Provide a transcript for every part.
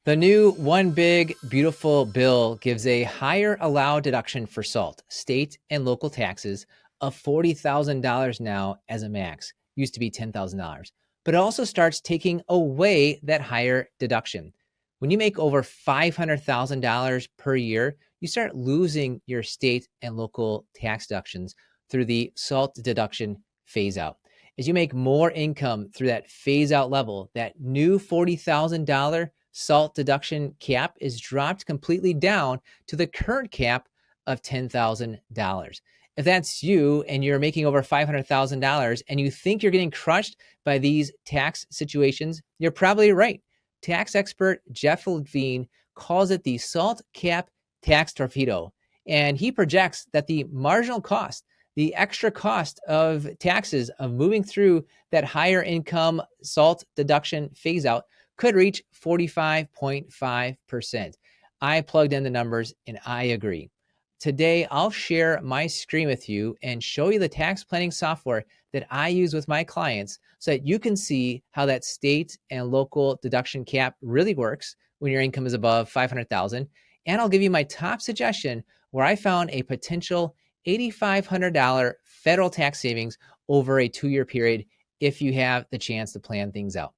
The new One Big Beautiful Bill gives a higher allowed deduction for SALT, state and local taxes, of $40,000 now as a max. Used to be $10,000. But it also starts taking away that higher deduction. When you make over $500,000 per year, you start losing your state and local tax deductions through the SALT deduction phase out. As you make more income through that phase out level, that new $40,000 SALT deduction cap is dropped completely down to the current cap of $10,000. If that's you and you're making over $500,000 and you think you're getting crushed by these tax situations, you're probably right. Tax expert Jeff Levine calls it the SALT cap tax torpedo, and he projects that the marginal cost, the extra cost of taxes of moving through that higher income SALT deduction phase out could reach 45.5%. I plugged in the numbers and I agree. Today, I'll share my screen with you and show you the tax planning software that I use with my clients so that you can see how that state and local deduction cap really works when your income is above $500,000. And I'll give you my top suggestion where I found a potential $8,500 federal tax savings over a 2-year period if you have the chance to plan things out.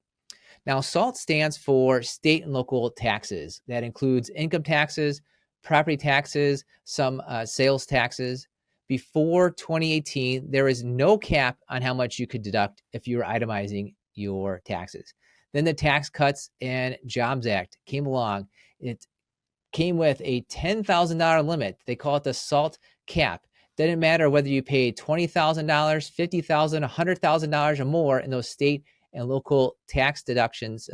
Now, SALT stands for state and local taxes. That includes income taxes, property taxes, some sales taxes. Before 2018, there is no cap on how much you could deduct if you were itemizing your taxes. Then the Tax Cuts and Jobs Act came along. It came with a $10,000 limit. They call it the SALT cap. Didn't matter whether you paid $20,000, $50,000, $100,000 or more in those state and local tax deductions,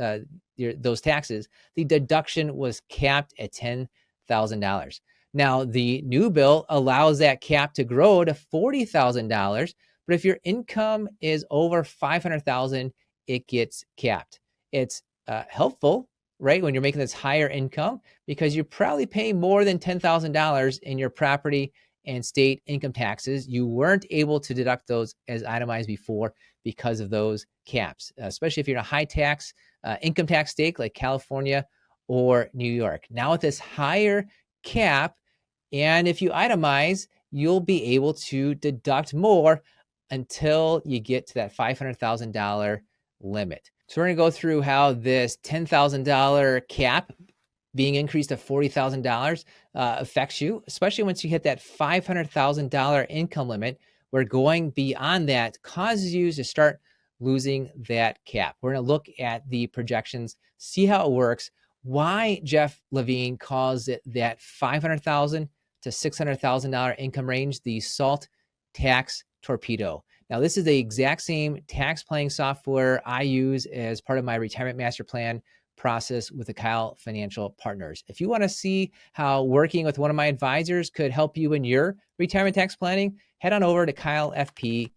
those taxes, the deduction was capped at $10,000. Now, the new bill allows that cap to grow to $40,000, but if your income is over $500,000, it gets capped. It's helpful, right, when you're making this higher income, because you're probably paying more than $10,000 in your property and state income taxes. You weren't able to deduct those as itemized before because of those caps, especially if you're in a high tax income tax state like California or New York. Now with this higher cap, and if you itemize, you'll be able to deduct more until you get to that $500,000 limit. So we're going to go through how this $10,000 cap being increased to $40,000 affects you, especially once you hit that $500,000 income limit, where going beyond that causes you to start losing that cap. We're going to look at the projections, see how it works, why Jeff Levine calls it that $500,000 to $600,000 income range, the SALT tax torpedo. Now, this is the exact same tax planning software I use as part of my retirement master plan process with the Keil Financial Partners. If you want to see how working with one of my advisors could help you in your retirement tax planning, head on over to KeilFP,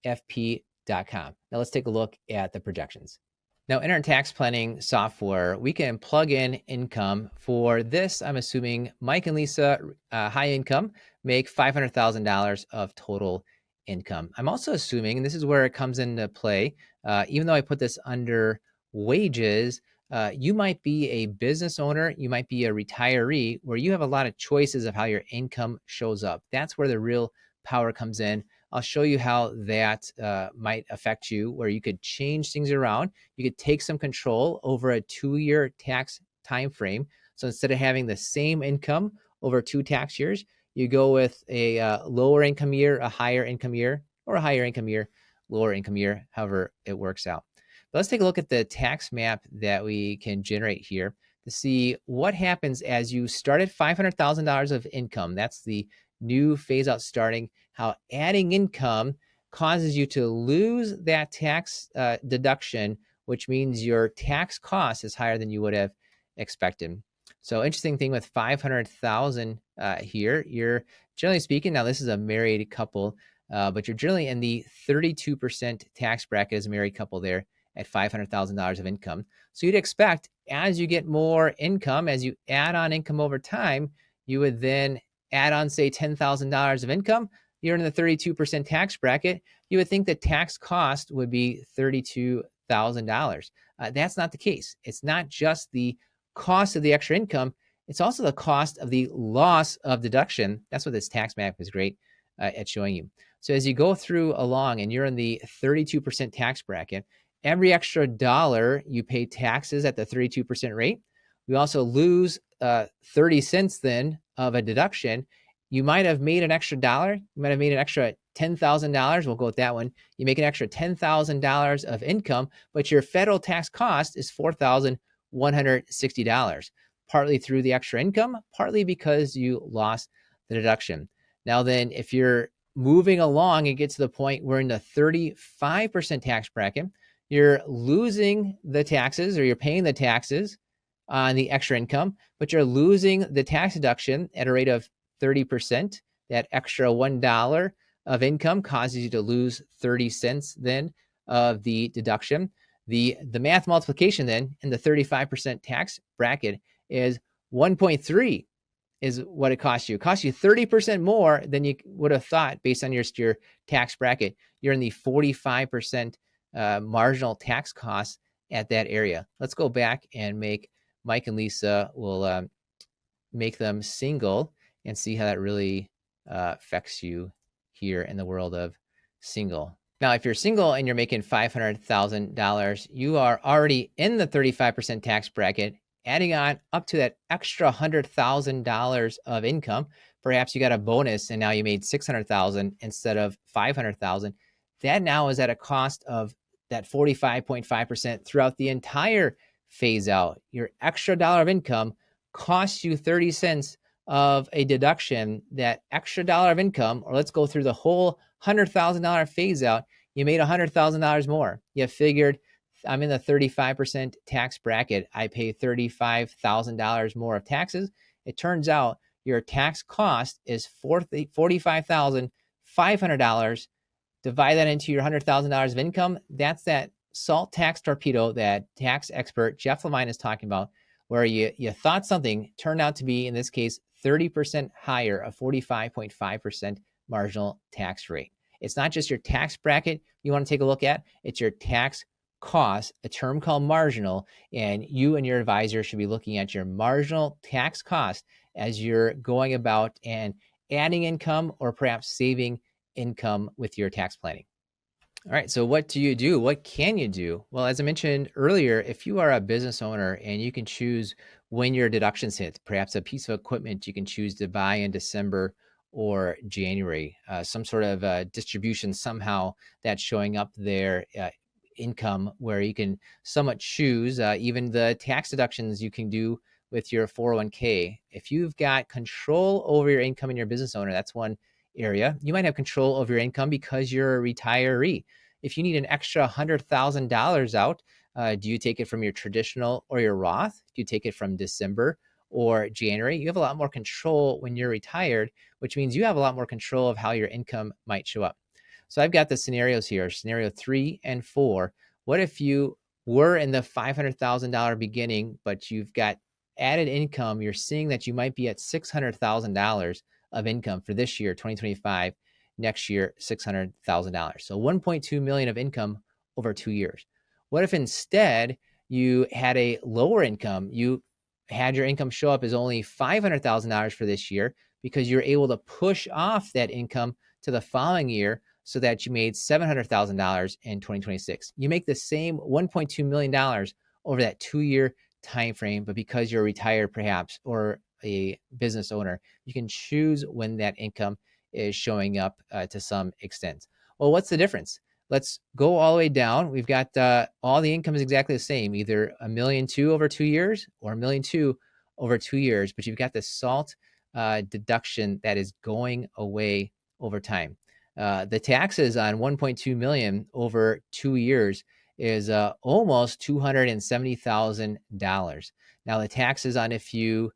KeilFP.com. Now let's take a look at the projections. Now, in our tax planning software, we can plug in income. For this, I'm assuming Mike and Lisa, high income, make $500,000 of total income. I'm also assuming, and this is where it comes into play, even though I put this under wages, you might be a business owner, you might be a retiree, where you have a lot of choices of how your income shows up. That's where the real power comes in. I'll show you how that might affect you, where you could change things around. You could take some control over a 2-year tax time frame. So instead of having the same income over 2 tax years, you go with a lower income year, a higher income year, or a higher income year, lower income year, however it works out. But let's take a look at the tax map that we can generate here to see what happens as you start at $500,000 of income. That's the new phase out starting, how adding income causes you to lose that tax deduction, which means your tax cost is higher than you would have expected. So interesting thing with 500,000 here, you're generally speaking, now this is a married couple, but you're generally in the 32% tax bracket as a married couple there at $500,000 of income. So you'd expect as you get more income, as you add on income over time, you would then add on, say, $10,000 of income. You're in the 32% tax bracket. You would think the tax cost would be $32,000 $500,000. That's not the case. It's not just the cost of the extra income. It's also the cost of the loss of deduction. That's what this tax map is great at showing you. So as you go through along and you're in the 32% tax bracket, every extra dollar you pay taxes at the 32% rate. We also lose 30 cents then of a deduction. You might have made an extra dollar. You might have made an extra $10,000. We'll go with that one. You make an extra $10,000 of income, but your federal tax cost is $4,160, partly through the extra income, partly because you lost the deduction. Now then, if you're moving along and get to the point where in the 35% tax bracket, you're losing the taxes or you're paying the taxes on the extra income, but you're losing the tax deduction at a rate of 30%. That extra $1 of income causes you to lose 30 cents then of the deduction. The math multiplication then in the 35% tax bracket is 1.3 is what it costs you. It costs you 30% more than you would have thought based on your tax bracket. You're in the 45% marginal tax costs at that area. Let's go back and make Mike and Lisa, will make them single and see how that really affects you here in the world of single. Now, if you're single and you're making $500,000, you are already in the 35% tax bracket. Adding on up to that extra $100,000 of income, perhaps you got a bonus and now you made $600,000 instead of $500,000. That now is at a cost of that 45.5% throughout the entire phase out. Your extra dollar of income costs you 30 cents of a deduction. That extra dollar of income, or let's go through the whole $100,000 phase out, you made $100,000 more. You figured, I'm in the 35% tax bracket. I pay $35,000 more of taxes. It turns out your tax cost is $45,500. Divide that into your $100,000 of income. That's that SALT tax torpedo that tax expert Jeff Lemine is talking about, where you thought something turned out to be, in this case, 30% higher, a 45.5% marginal tax rate. It's not just your tax bracket you want to take a look at, it's your tax cost, a term called marginal, and you and your advisor should be looking at your marginal tax cost as you're going about and adding income or perhaps saving income with your tax planning. All right, so what do you do? What can you do? Well, as I mentioned earlier, if you are a business owner and you can choose when your deductions hit, perhaps a piece of equipment you can choose to buy in December or January, some sort of distribution somehow that's showing up there, income where you can somewhat choose even the tax deductions you can do with your 401k. If you've got control over your income and you're a business owner, that's one area. You might have control over your income because you're a retiree. If you need an extra $100,000 out, do you take it from your traditional or your Roth? Do you take it from December or January? You have a lot more control when you're retired, which means you have a lot more control of how your income might show up. So I've got the scenarios here, scenario 3 and 4. What if you were in the $500,000 beginning, but you've got added income? You're seeing that you might be at $600,000 of income for this year, 2025, next year, $600,000. So $1.2 million of income over 2 years. What if instead you had a lower income? You had your income show up as only $500,000 for this year because you're able to push off that income to the following year so that you made $700,000 in 2026. You make the same $1.2 million over that 2-year time frame, but because you're retired perhaps or a business owner, you can choose when that income is showing up to some extent. Well, what's the difference? Let's go all the way down. We've got all the income is exactly the same, either $1.2 million over 2 years or $1.2 million over 2 years, but you've got the SALT deduction that is going away over time. The taxes on $1.2 million over 2 years is almost $270,000. Now the taxes on if you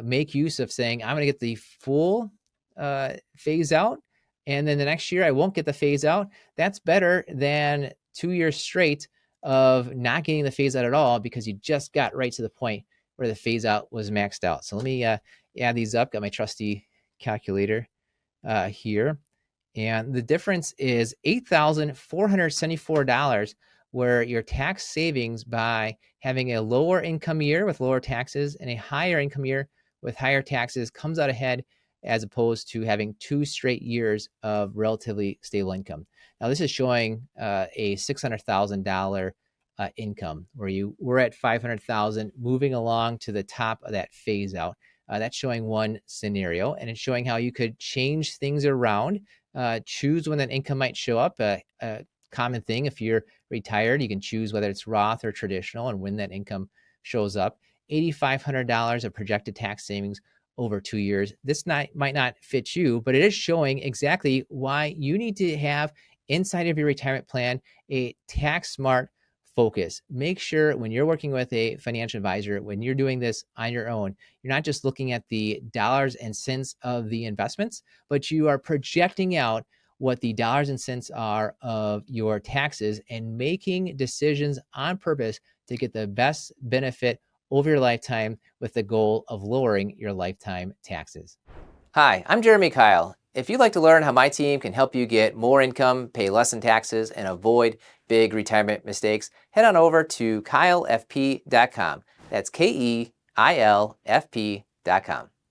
make use of saying, I'm going to get the full phase out, and then the next year I won't get the phase out, that's better than 2 years straight of not getting the phase out at all because you just got right to the point where the phase out was maxed out. So let me add these up. Got my trusty calculator here. And the difference is $8,474 where your tax savings by having a lower income year with lower taxes and a higher income year with higher taxes comes out ahead, as opposed to having 2 straight years of relatively stable income. Now, this is showing a $600,000 income where you were at 500,000, moving along to the top of that phase out. That's showing one scenario, and it's showing how you could change things around, choose when that income might show up. A common thing, if you're retired, you can choose whether it's Roth or traditional and when that income shows up. $8,500 of projected tax savings over 2 years. This might not fit you, but it is showing exactly why you need to have inside of your retirement plan a tax smart focus. Make sure when you're working with a financial advisor, when you're doing this on your own, you're not just looking at the dollars and cents of the investments, but you are projecting out what the dollars and cents are of your taxes and making decisions on purpose to get the best benefit over your lifetime with the goal of lowering your lifetime taxes. Hi, I'm Jeremy Keil. If you'd like to learn how my team can help you get more income, pay less in taxes, and avoid big retirement mistakes, head on over to keilfp.com. That's KEILFP.com.